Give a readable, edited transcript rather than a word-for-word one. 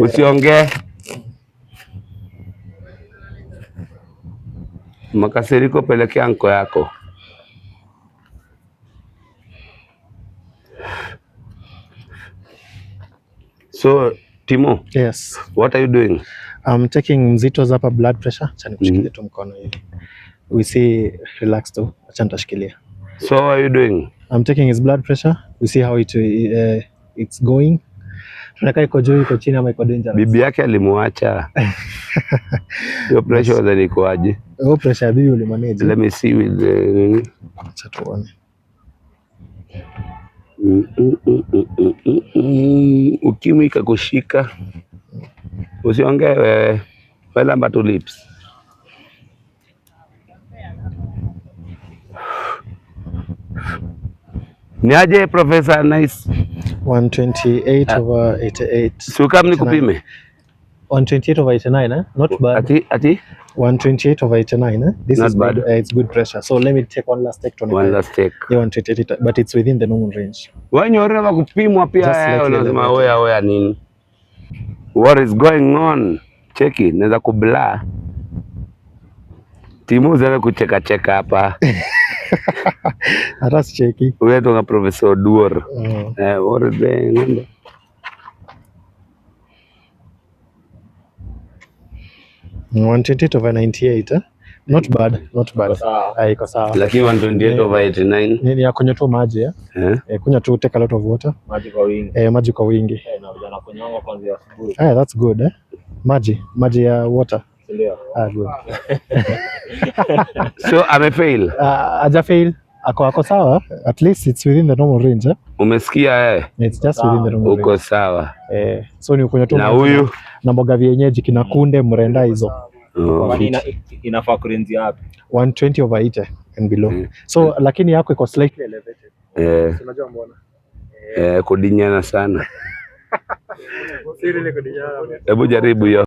Usiongee. Makasiriko pelekea anko yako. So, Timo. Yes. What are you doing? I'm taking Mzito's upper blood pressure. Acha nikushikilie tu mkono hivi. We see relax tu. Acha nitashikilia. So, what are you doing? I'm taking his blood pressure. We see how it's going. Tunakaa iko juu iko chini ama iko dangerous. Bibi yake alimuacha. Your pressure was iko aje? Oh, pressure ya bibi ulimanage. Let me see with the Acha tuone. Ukimwi ikakushika. Usiongee wewe. Lamba tu lips. Ni aje Professor Nice? 128/88. So kama nikupime? 128/89, eh? Not bad. Ati? 128/89, eh? This Not is bad. Good, it's good pressure. So let me take one last take. One last take. Yeah, 128, but it's within the normal range. Wanyoreva kupimwa pia unasema oya nini? What is going on? Cheki, naweza kubla. Timu zile kucheka hapa. Hata sicheki. Wewe ndo Professor Duor. What is the number? Mm, 128/98, eh? Not bad. Iko sawa. Lakini 128/89. Ni ya kunywa tu maji, eh? Kunywa tu, take a lot of water. Maji kwa wingi. Maji kwa wingi. Na vijana kunywa kwanza asubuhi. That's good, eh? Maji ya water. Ndio. Good. So amefail. Haja fail. Ako sawa. At least it's within the normal range, eh? Umesikia It's just within the normal range. Uko sawa. So ni kunywa tu na huyu na mboga vienyeji kina kunde mrenda hizo. Inafaa kurenzi wapi? 120/80 and below. So lakini yako iko slightly elevated. Unajua mbona? Kudinyana sana. Hebu jaribu hiyo.